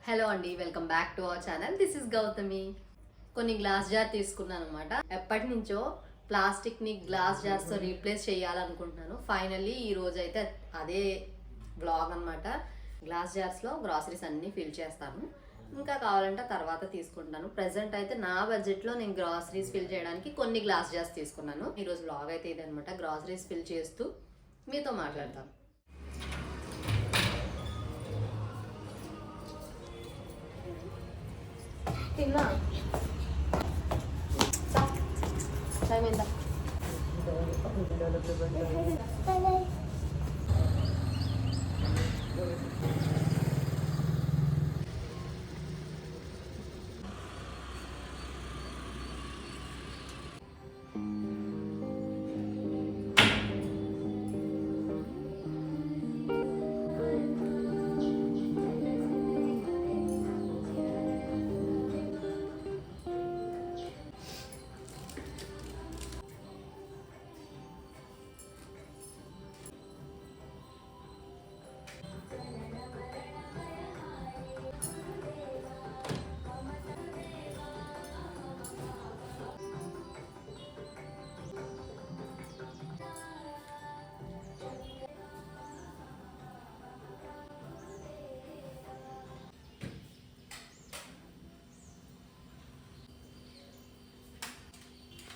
Hello అండి, welcome back to our channel. This is Gautami. కొన్ని glass jar తీసుకున్నాను అనమాట. ఎప్పటి నుంచో ప్లాస్టిక్ని గ్లాస్ జార్స్తో రీప్లేస్ చేయాలనుకుంటున్నాను. ఫైనల్లీ ఈ రోజు అయితే అదే బ్లాగ్ అనమాట. గ్లాస్ జార్స్లో గ్రాసరీస్ అన్నీ ఫిల్ చేస్తాను. ఇంకా కావాలంటే తర్వాత తీసుకుంటాను. ప్రెసెంట్ అయితే నా బడ్జెట్లో నేను గ్రాసరీస్ ఫిల్ చేయడానికి కొన్ని గ్లాస్ జార్స్ తీసుకున్నాను. ఈరోజు బ్లాగ్ అయితే ఇదనమాట. గ్రాసరీస్ ఫిల్ చేస్తూ మీతో మాట్లాడతాను. తిన్నా టైం ఎంత?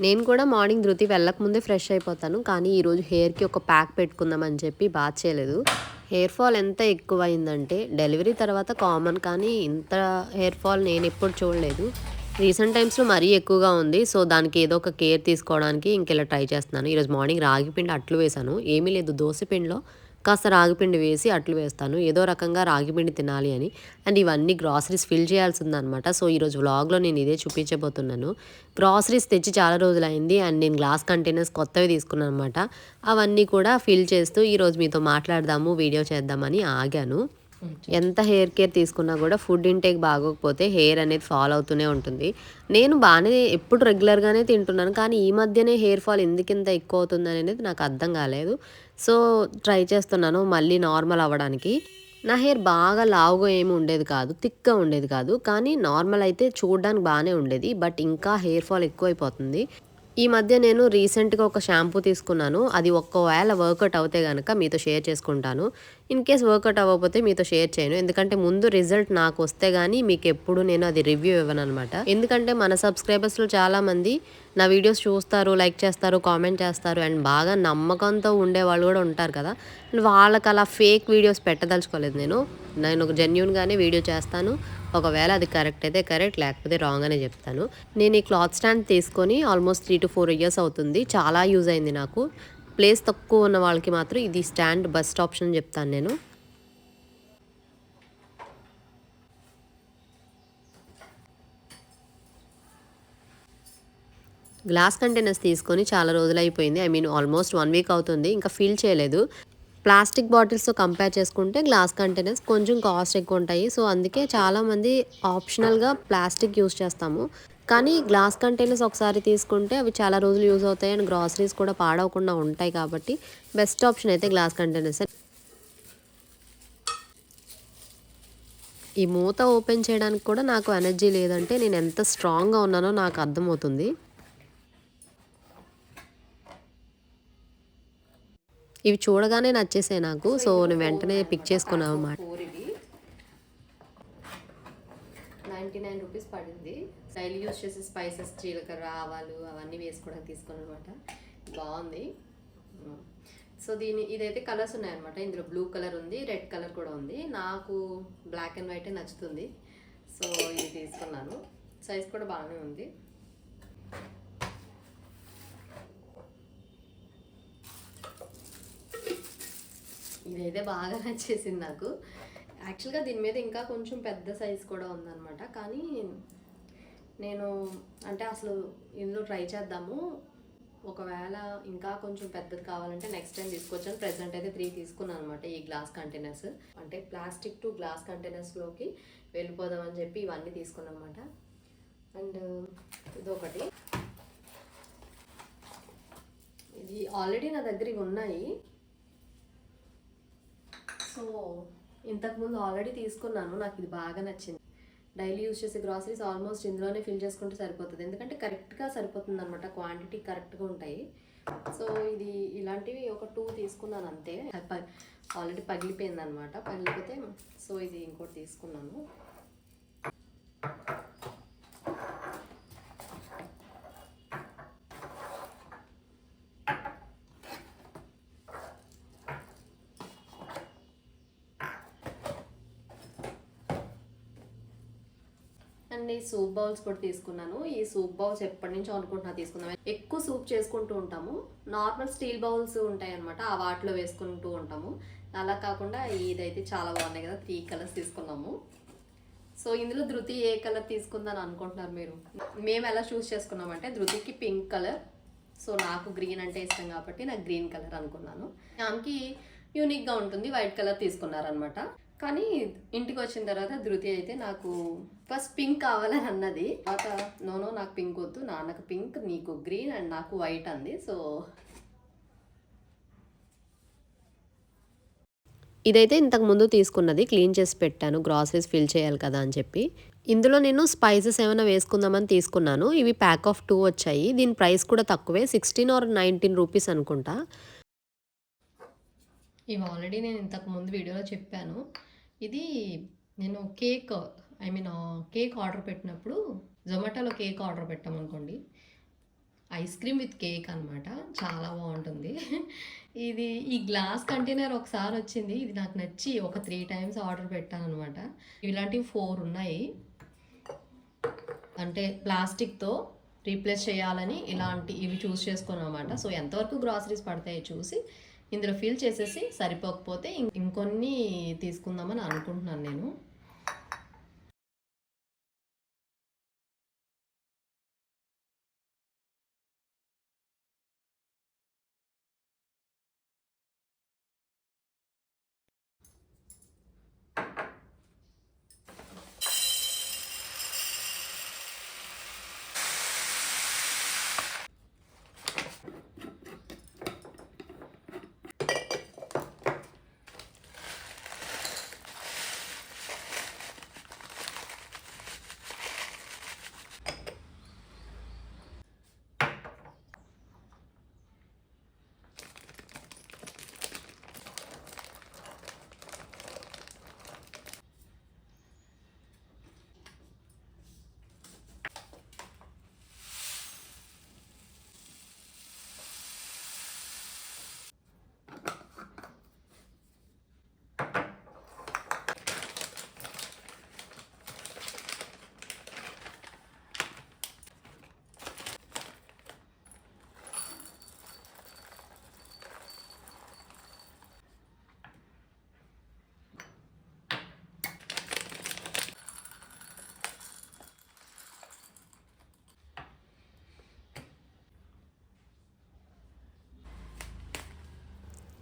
నేను కూడా మార్నింగ్ ధృతి వెళ్ళకముందే ఫ్రెష్ అయిపోతాను. కానీ ఈరోజు హెయిర్కి ఒక ప్యాక్ పెట్టుకుందామని చెప్పి బాత్ చేయలేదు. హెయిర్ ఫాల్ ఎంత ఎక్కువైందంటే డెలివరీ తర్వాత కామన్, కానీ ఇంత హెయిర్ ఫాల్ నేను ఎప్పుడు చూడలేదు. రీసెంట్ టైమ్స్లో మరీ ఎక్కువగా ఉంది. సో దానికి ఏదో ఒక కేర్ తీసుకోవడానికి ఇంకెలా ట్రై చేస్తున్నాను. ఈరోజు మార్నింగ్ రాగి పిండి అట్లు వేశాను. ఏమీ లేదు, దోశ పిండిలో కాస్త రాగిపిండి వేసి అట్లు వేస్తాను. ఏదో రకంగా రాగిపిండి తినాలి అని. అండ్ ఇవన్నీ గ్రాసరీస్ ఫిల్ చేయాల్సి ఉందనమాట. సో ఈరోజు వ్లాగ్లో నేను ఇదే చూపించబోతున్నాను. గ్రాసరీస్ తెచ్చి చాలా రోజులైంది. అండ్ నేను గ్లాస్ కంటైనర్స్ కొత్తవి తీసుకున్నాను అనమాట. అవన్నీ కూడా ఫిల్ చేస్తూ ఈరోజు మీతో మాట్లాడదాము, వీడియో చేద్దామని ఆగాను. ఎంత హెయిర్ కేర్ తీసుకున్నా కూడా ఫుడ్ ఇంటేక్ బాగోకపోతే హెయిర్ అనేది ఫాల్ అవుతూనే ఉంటుంది. నేను బాగానే ఎప్పుడు రెగ్యులర్గానే తింటున్నాను, కానీ ఈ మధ్యనే హెయిర్ ఫాల్ ఎందుకింత ఎక్కువ అవుతుంది అనేది నాకు అర్థం కాలేదు. సో ట్రై చేస్తున్నాను మళ్ళీ నార్మల్ అవ్వడానికి. నా హెయిర్ బాగా లావుగా ఏమి ఉండేది కాదు, థిక్గా ఉండేది కాదు, కానీ నార్మల్ అయితే చూడడానికి బాగానే ఉండేది. బట్ ఇంకా హెయిర్ ఫాల్ ఎక్కువైపోతుంది. ఈ మధ్య నేను రీసెంట్గా ఒక షాంపూ తీసుకున్నాను. అది ఒక్కవేళ వర్కౌట్ అవుతే కనుక మీతో షేర్ చేసుకుంటాను. ఇన్ కేస్ వర్కౌట్ అవ్వకపోతే మీతో షేర్ చేయను. ఎందుకంటే ముందు రిజల్ట్ నాకు వస్తే కానీ మీకు ఎప్పుడు నేను అది రివ్యూ ఇవ్వను అనమాట. ఎందుకంటే మన సబ్స్క్రైబర్స్లో చాలామంది నా వీడియోస్ చూస్తారు, లైక్ చేస్తారు, కామెంట్ చేస్తారు, అండ్ బాగా నమ్మకంతో ఉండే వాళ్ళు కూడా ఉంటారు కదా. వాళ్ళకి అలా ఫేక్ వీడియోస్ పెట్టదలుచుకోలేదు. నేను ఒక జెన్యూన్గానే వీడియో చేస్తాను. ఒకవేళ అది కరెక్ట్ అయితే కరెక్ట్, లేకపోతే రాంగ్ అనే చెప్తాను. నేను ఈ క్లాత్ స్టాండ్ తీసుకొని ఆల్మోస్ట్ 3 to 4 ఇయర్స్ అవుతుంది. చాలా యూజ్ అయింది నాకు. ప్లేస్ తక్కువ ఉన్న వాళ్ళకి మాత్రం ఇది స్టాండ్ బెస్ట్ ఆప్షన్ చెప్తాను నేను. గ్లాస్ కంటైనర్స్ తీసుకొని చాలా రోజులు అయిపోయింది. ఆల్మోస్ట్ 1 వీక్ అవుతుంది. ఇంకా ఫిల్ చేయలేదు. ప్లాస్టిక్ బాటిల్స్తో కంపేర్ చేసుకుంటే గ్లాస్ కంటైనర్స్ కొంచెం కాస్ట్ ఎక్కువ ఉంటాయి. సో అందుకే చాలామంది ఆప్షనల్గా ప్లాస్టిక్ యూస్ చేస్తాము. కానీ గ్లాస్ కంటైనర్స్ ఒకసారి తీసుకుంటే అవి చాలా రోజులు యూజ్ అవుతాయి. అండ్ గ్రాసరీస్ కూడా పాడవకుండా ఉంటాయి. కాబట్టి బెస్ట్ ఆప్షన్ అయితే గ్లాస్ కంటైనర్స్. ఈ మూత ఓపెన్ చేయడానికి కూడా నాకు ఎనర్జీ లేదంటే నేను ఎంత స్ట్రాంగ్గా ఉన్నానో నాకు అర్థమవుతుంది. ఇవి చూడగానే నచ్చేసాయి నాకు. సో నేను వెంటనే పిక్ చేసుకున్నాను అన్నమాట. 99 రూపీస్ పడింది. డైలీ యూస్ చేసే స్పైసెస్, జీలకర్ర, ఆవాలు అవన్నీ వేసుకోవడానికి తీసుకున్నాను అనమాట. బాగుంది. సో ఇదైతే కలర్స్ ఉన్నాయన్నమాట. ఇందులో బ్లూ కలర్ ఉంది, రెడ్ కలర్ కూడా ఉంది. నాకు బ్లాక్ అండ్ వైటే నచ్చుతుంది. సో ఇది తీసుకున్నాను. సైజ్ కూడా బాగానే ఉంది. ఇదైతే బాగా నచ్చేసింది నాకు. యాక్చువల్గా దీని మీద ఇంకా కొంచెం పెద్ద సైజ్ కూడా ఉందన్నమాట. కానీ నేను అంటే అసలు ఇందులో ట్రై చేద్దాము, ఒకవేళ ఇంకా కొంచెం పెద్దది కావాలంటే నెక్స్ట్ టైం తీసుకొచ్చాను. ప్రెసెంట్ అయితే 3 తీసుకున్నాను అనమాట ఈ గ్లాస్ కంటైనర్స్. అంటే ప్లాస్టిక్ టు గ్లాస్ కంటైనర్స్లోకి వెళ్ళిపోదామని చెప్పి ఇవన్నీ తీసుకున్నాను అనమాట. అండ్ ఇదొకటి, ఇది ఆల్రెడీ నా దగ్గర ఇవి ఉన్నాయి. సో ఇంతకుముందు ఆల్రెడీ తీసుకున్నాను, నాకు ఇది బాగా నచ్చింది. డైలీ యూజ్ చేసే గ్రాసరీస్ ఆల్మోస్ట్ ఇందులోనే ఫిల్ చేసుకుంటే సరిపోతుంది, ఎందుకంటే కరెక్ట్గా సరిపోతుంది అనమాట, క్వాంటిటీ కరెక్ట్గా ఉంటాయి. సో ఇది ఇలాంటివి ఒక 2 తీసుకున్నాను అంతే. ఆల్రెడీ పగిలిపోయింది అనమాట, పగిలిపోతే సో ఇది ఇంకోటి తీసుకున్నాను. అండ్ ఈ సూప్ బౌల్స్ కూడా తీసుకున్నాను. ఈ సూప్ బౌల్స్ ఎప్పటి నుంచో అనుకుంటున్నా తీసుకుందాం. ఎక్కువ సూప్ చేసుకుంటూ ఉంటాము, నార్మల్ స్టీల్ బౌల్స్ ఉంటాయి అనమాట, ఆ వాటిలో వేసుకుంటూ ఉంటాము. అలా కాకుండా ఇదైతే చాలా బాగున్నాయి కదా, 3 కలర్స్ తీసుకున్నాము. సో ఇందులో ధృతి ఏ కలర్ తీసుకుందని అనుకుంటున్నారు మీరు? మేము ఎలా చూస్ చేసుకున్నామంటే ధృతికి పింక్ కలర్, సో నాకు గ్రీన్ అంటే ఇష్టం కాబట్టి నాకు గ్రీన్ కలర్ అనుకున్నాను. ఆమెకి యూనిక్గా ఉంటుంది, వైట్ కలర్ తీసుకున్నారనమాట. కానీ ఇంటికి వచ్చిన తర్వాత ధృతి అయితే నాకు ఫస్ట్ పింక్ కావాలని అన్నది, తర్వాత నోనో నాకు పింక్ వద్దు, నాన్నకు పింక్, నీకు గ్రీన్ అండ్ నాకు వైట్ అంది. సో ఇదైతే ఇంతకు ముందు తీసుకున్నది, క్లీన్ చేసి పెట్టాను, గ్రాసరీస్ ఫిల్ చేయాలి కదా అని చెప్పి. ఇందులో నేను స్పైసెస్ ఏమైనా వేసుకుందామని తీసుకున్నాను. ఇవి ప్యాక్ ఆఫ్ 2 వచ్చాయి. దీని ప్రైస్ కూడా తక్కువే, 16 or 19 రూపీస్ అనుకుంటా. ఇవి ఆల్రెడీ నేను ఇంతకు ముందు వీడియోలో చెప్పాను. ఇది నేను కేక్ కేక్ ఆర్డర్ పెట్టినప్పుడు, జొమాటోలో కేక్ ఆర్డర్ పెట్టామనుకోండి, ఐస్ క్రీమ్ విత్ కేక్ అనమాట, చాలా బాగుంటుంది. ఇది ఈ గ్లాస్ కంటైనర్ ఒకసారి వచ్చింది, ఇది నాకు నచ్చి ఒక 3 times ఆర్డర్ పెట్టాను అనమాట. ఇలాంటివి 4 ఉన్నాయి, అంటే ప్లాస్టిక్తో రీప్లేస్ చేయాలని ఇవి చూస్ చేసుకున్నాం అనమాట. సో ఎంతవరకు గ్రాసరీస్ పడతాయో చూసి ఇందులో ఫిల్ చేసేసి, సరిపోకపోతే ఇంకొన్ని తీసుకుందామని అనుకుంటున్నాను నేను.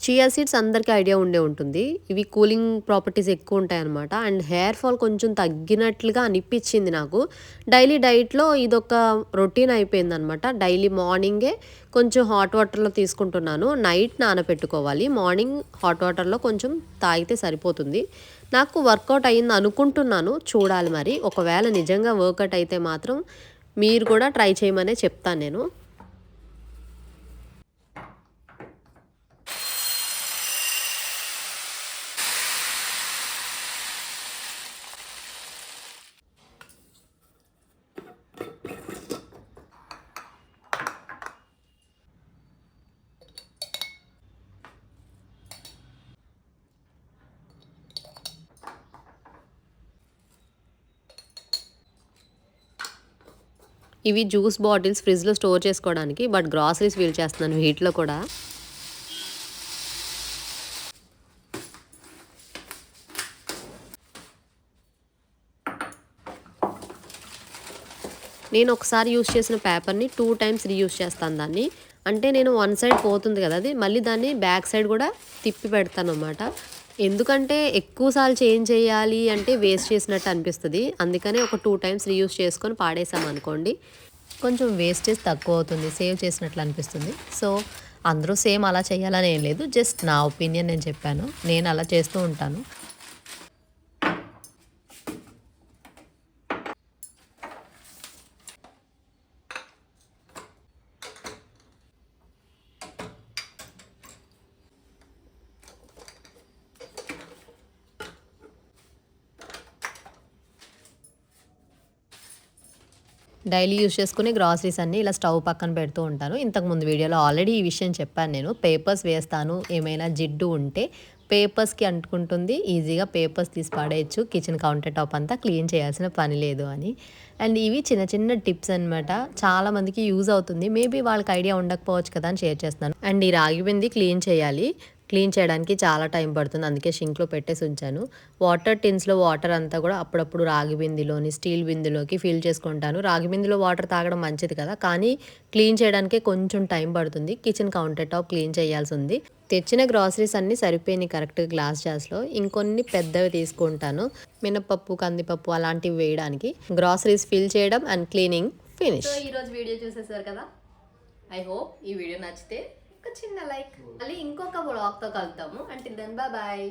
చియా సీడ్స్ అందరికీ ఐడియా ఉండే ఉంటుంది, ఇవి కూలింగ్ ప్రాపర్టీస్ ఎక్కువ ఉంటాయి అనమాట. అండ్ హెయిర్ ఫాల్ కొంచెం తగ్గినట్లుగా అనిపించింది నాకు. డైలీ డైట్లో ఇదొక రొటీన్ అయిపోయింది అనమాట. డైలీ మార్నింగే కొంచెం హాట్ వాటర్లో తీసుకుంటున్నాను, నైట్ నానబెట్టుకోవాలి, మార్నింగ్ హాట్ వాటర్లో కొంచెం తాగితే సరిపోతుంది. నాకు వర్కౌట్ అయ్యింది అనుకుంటున్నాను, చూడాలి మరి. ఒకవేళ నిజంగా వర్కౌట్ అయితే మాత్రం మీరు కూడా ట్రై చేయమనే చెప్తాను నేను. ఇవి జ్యూస్ బాటిల్స్ ఫ్రిడ్జ్లో స్టోర్ చేసుకోవడానికి, బట్ గ్రాసరీస్ ఫిల్ చేస్తున్నాను వీటిలో కూడా. నేను ఒకసారి యూస్ చేసిన పేపర్ని 2 times రీయూస్ చేస్తాను దాన్ని. అంటే నేను 1 side పోతుంది కదా, అది మళ్ళీ దాన్ని బ్యాక్ సైడ్ కూడా తిప్పి పెడతాను అన్నమాట. ఎందుకంటే ఎక్కువసార్లు చేంజ్ చేయాలి అంటే వేస్ట్ చేసినట్టు అనిపిస్తుంది, అందుకనే ఒక 2 times రీయూస్ చేసుకొని పాడేసామనుకోండి కొంచెం వేస్టేజ్ తక్కువ అవుతుంది, సేవ్ చేసినట్లు అనిపిస్తుంది. సో అందరూ సేమ్ అలా చేయాలని ఏం లేదు, జస్ట్ నా ఒపీనియన్ నేను చెప్పాను, నేను అలా చేస్తూ ఉంటాను. డైలీ యూస్ చేసుకునే గ్రాసరీస్ అన్నీ ఇలా స్టవ్ పక్కన పెడుతూ ఉంటాను. ఇంతకుముందు వీడియోలో ఆల్రెడీ ఈ విషయం చెప్పాను నేను. పేపర్స్ వేస్తాను, ఏమైనా జిడ్డు ఉంటే పేపర్స్కి అంటుకుంటుంది, ఈజీగా పేపర్స్ తీసి పడేయచ్చు, కిచెన్ కౌంటర్ టాప్ అంతా క్లీన్ చేయాల్సిన పని లేదు అని. అండ్ ఇవి చిన్న చిన్న టిప్స్ అనమాట. చాలామందికి యూజ్ అవుతుంది. మేబీ వాళ్ళకి ఐడియా ఉండకపోవచ్చు కదా అని షేర్ చేస్తున్నాను. అండ్ ఈ రాగి బింది క్లీన్ చేయాలి. క్లీన్ చేయడానికి చాలా టైం పడుతుంది, అందుకే షింక్లో పెట్టేసి ఉంచాను. వాటర్ టిన్స్లో వాటర్ అంతా కూడా అప్పుడప్పుడు రాగి బిందిలోని స్టీల్ బిందిలోకి ఫిల్ చేసుకుంటాను. రాగి బిందిలో వాటర్ తాగడం మంచిది కదా, కానీ క్లీన్ చేయడానికే కొంచెం టైం పడుతుంది. కిచెన్ కౌంటర్ టాప్ క్లీన్ చేయాల్సి ఉంది. తెచ్చిన గ్రాసరీస్ అన్నీ సరిపోయినాయి కరెక్ట్గా గ్లాస్ జార్స్లో. ఇంకొన్ని పెద్దవి తీసుకుంటాను, మినపప్పు, కందిపప్పు అలాంటివి వేయడానికి. గ్రాసరీస్ ఫిల్ చేయడం అండ్ క్లీనింగ్ ఫినిష్. సో ఈరోజు వీడియో చూసేసారు కదా, ఐ హోప్ ఈ వీడియో నచ్చితే ఒక చిన్న లైక్. మళ్ళీ ఇంకొక బ్లాగ్తో కలుద్దాము. Until then bye.